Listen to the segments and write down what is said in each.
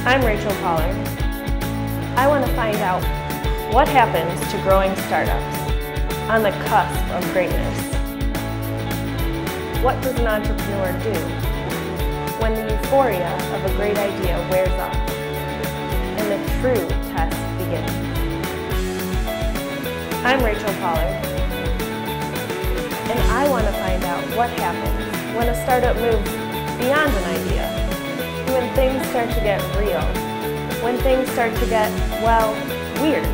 I'm Rachel Pollard. I want to find out what happens to growing startups on the cusp of greatness. What does an entrepreneur do when the euphoria of a great idea wears off and the true test begins? I'm Rachel Pollard, and I want to find out what happens when a startup moves beyond an idea, when things start to get real, when things start to get, well, weird.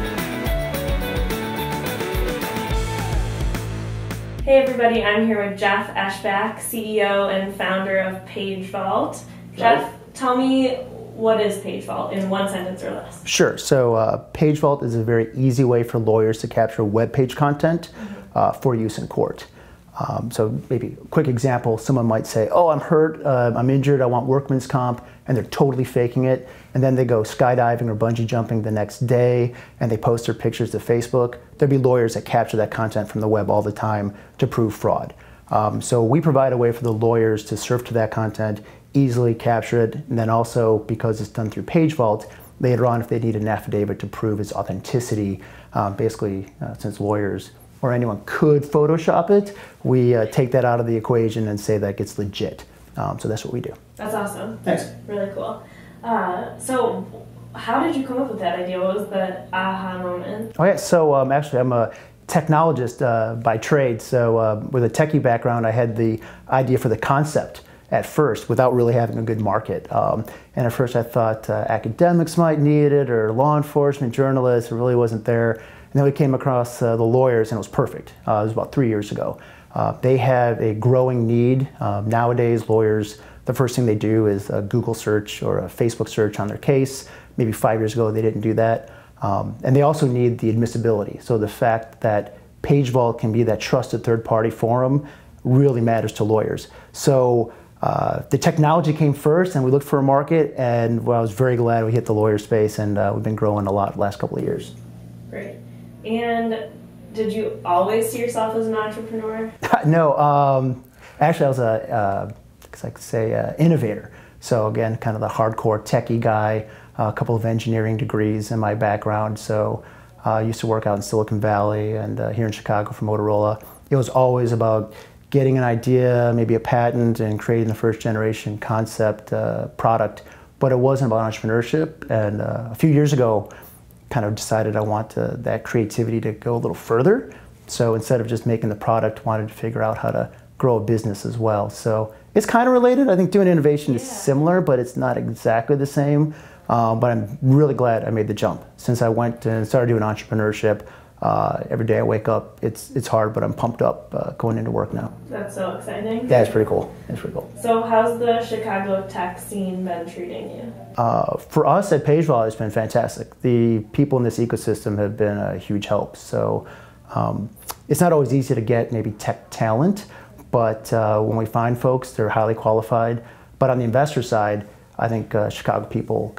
Hey everybody, I'm here with Jeff Eschbach, CEO and founder of Page Vault. Jeff, tell me, what is Page Vault in one sentence or less? Sure. So Page Vault is a very easy way for lawyers to capture web page content for use in court. So maybe a quick example, someone might say, oh, I'm hurt, I'm injured, I want workman's comp, and they're totally faking it. And then they go skydiving or bungee jumping the next day, and they post their pictures to Facebook. There'd be lawyers that capture that content from the web all the time to prove fraud. So we provide a way for the lawyers to surf to that content, easily capture it, and then also, because it's done through Page Vault, later on if they need an affidavit to prove its authenticity, since lawyers or anyone could Photoshop it, we take that out of the equation and say that it's legit. So that's what we do. That's awesome. Thanks. Really cool. So how did you come up with that idea? What was the aha moment? Oh yeah, so actually I'm a technologist by trade. So with a techie background, I had the idea for the concept at first without really having a good market. And at first I thought academics might need it, or law enforcement, journalists. It really wasn't there. And then we came across the lawyers, and it was perfect. It was about 3 years ago. They have a growing need. Nowadays, lawyers, the first thing they do is a Google search or a Facebook search on their case. Maybe 5 years ago, they didn't do that. And they also need the admissibility. So the fact that Page Vault can be that trusted third-party forum really matters to lawyers. So the technology came first, and we looked for a market, and well, I was very glad we hit the lawyer space, and we've been growing a lot the last couple of years. Great. And did you always see yourself as an entrepreneur? No, actually I was a innovator. So again, kind of the hardcore techie guy, a couple of engineering degrees in my background. So I used to work out in Silicon Valley and here in Chicago for Motorola. It was always about getting an idea, maybe a patent, and creating the first generation concept product. But it wasn't about entrepreneurship. And a few years ago, kind of decided I want that creativity to go a little further. So instead of just making the product, wanted to figure out how to grow a business as well. So it's kind of related. I think doing innovation is similar, but it's not exactly the same. But I'm really glad I made the jump. Since I went and started doing entrepreneurship, every day I wake up, it's hard, but I'm pumped up going into work now. That's so exciting. Yeah, it's pretty cool. It's pretty cool. So how's the Chicago tech scene been treating you? For us at Page Vault, it's been fantastic. The people in this ecosystem have been a huge help. So it's not always easy to get maybe tech talent, but when we find folks, they're highly qualified. But on the investor side, I think Chicago people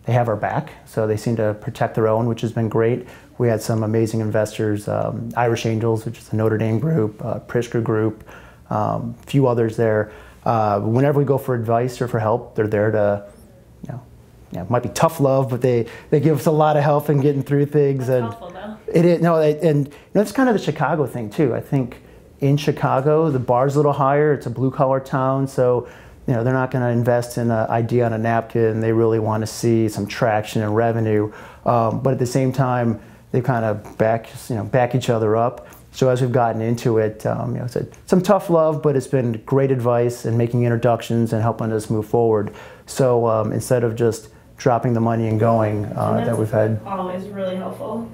they have our back, so they seem to protect their own, which has been great. We had some amazing investors, Irish Angels, which is a Notre Dame group, Pritzker Group, a few others there. Whenever we go for advice or for help, they're there to, it might be tough love, but they give us a lot of help in getting through things. That's helpful, though. It is, and it's kind of the Chicago thing too. I think in Chicago, the bar's a little higher. It's a blue-collar town, so they're not going to invest in an idea on a napkin. They really want to see some traction and revenue, but at the same time, they kind of back each other up. So as we've gotten into it, it's some tough love, but it's been great advice and making introductions and helping us move forward. So instead of just dropping the money and going, that we've had. Always really helpful.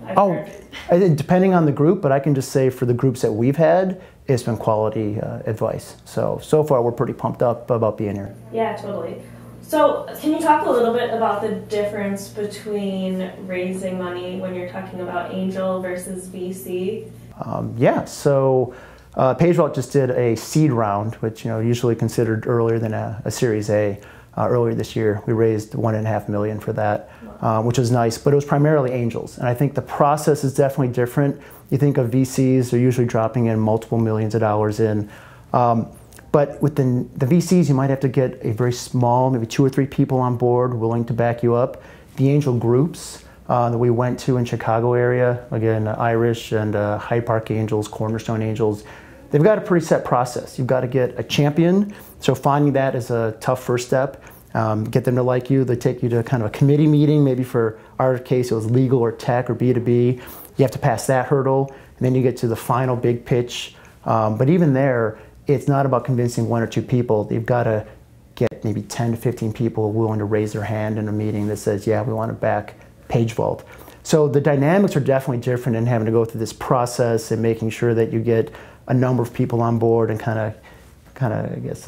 Depending on the group, but I can just say for the groups that we've had, it's been quality advice. So far we're pretty pumped up about being here. Yeah, totally. So can you talk a little bit about the difference between raising money when you're talking about angel versus VC? Yeah, so Page Vault just did a seed round, which usually considered earlier than a Series A. Earlier this year, we raised $1.5 million for that, which was nice, but it was primarily angels. And I think the process is definitely different. You think of VCs, they're usually dropping in multiple millions of dollars in. But with the VCs, you might have to get a very small, maybe 2 or 3 people on board willing to back you up. The angel groups that we went to in Chicago area, again, Irish and Hyde Park Angels, Cornerstone Angels, they've got a pretty set process. You've got to get a champion. So finding that is a tough first step. Get them to like you. They take you to kind of a committee meeting. Maybe for our case, it was legal or tech or B2B. You have to pass that hurdle. And then you get to the final big pitch. But even there, it's not about convincing 1 or 2 people. You've got to get maybe 10 to 15 people willing to raise their hand in a meeting that says, yeah, we want to back PageVault. So the dynamics are definitely different in having to go through this process and making sure that you get a number of people on board and kind of I guess,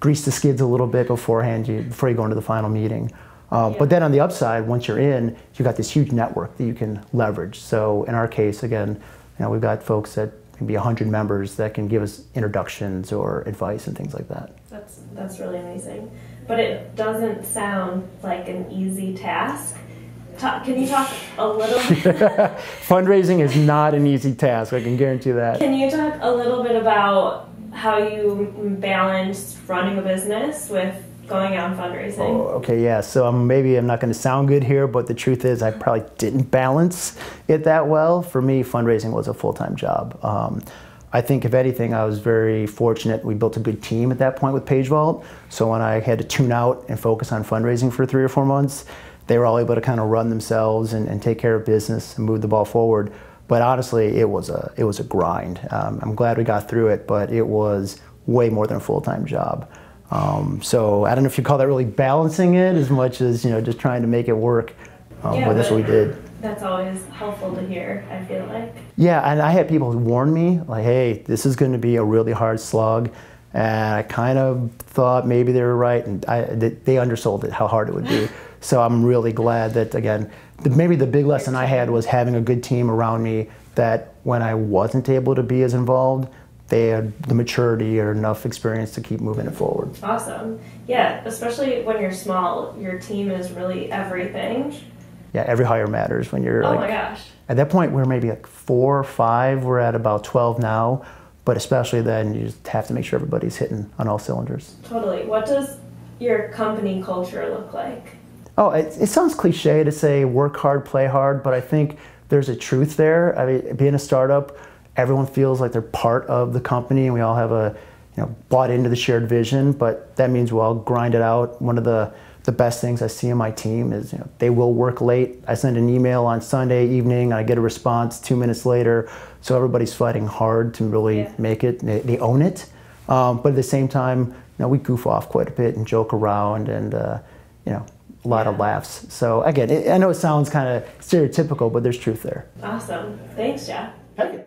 grease the skids a little bit beforehand before you go into the final meeting. But then on the upside, once you're in, you've got this huge network that you can leverage. So in our case, again, we've got folks that can be 100 members that can give us introductions or advice and things like that. That's really amazing. But it doesn't sound like an easy task. Can you talk a little bit? Fundraising is not an easy task, I can guarantee that. Can you talk a little bit about how you balance running a business with going out and fundraising? Oh, okay, yeah. So maybe I'm not going to sound good here, but the truth is I probably didn't balance it that well. For me, fundraising was a full-time job. I think, if anything, I was very fortunate. We built a good team at that point with PageVault. So when I had to tune out and focus on fundraising for 3 or 4 months, they were all able to kind of run themselves and take care of business and move the ball forward. But honestly, it was a grind. I'm glad we got through it, but it was way more than a full-time job. So I don't know if you call that really balancing it as much as just trying to make it work. But that's what we did. That's always helpful to hear, I feel like. Yeah, and I had people who warned me, like, hey, this is going to be a really hard slug. And I kind of thought maybe they were right, and they undersold it, how hard it would be. So I'm really glad that, again, maybe the big lesson I had was having a good team around me that when I wasn't able to be as involved, they had the maturity or enough experience to keep moving it forward. Awesome. Yeah, especially when you're small, your team is really everything. Yeah, every hire matters when you're oh my gosh. At that point, we're maybe like 4 or 5. We're at about 12 now. But especially then, you just have to make sure everybody's hitting on all cylinders. Totally. What does your company culture look like? Oh, it sounds cliche to say work hard, play hard, but I think there's a truth there. I mean, being a startup, everyone feels like they're part of the company, and we all have bought into the shared vision, but that means we'll all grind it out. One of the best things I see in my team is they will work late. I send an email on Sunday evening, and I get a response 2 minutes later. So everybody's fighting hard to really make it. They own it. But at the same time, we goof off quite a bit and joke around, and a lot of laughs. So again, I know it sounds kind of stereotypical, but there's truth there. Awesome. Thanks, Jeff. Thank you.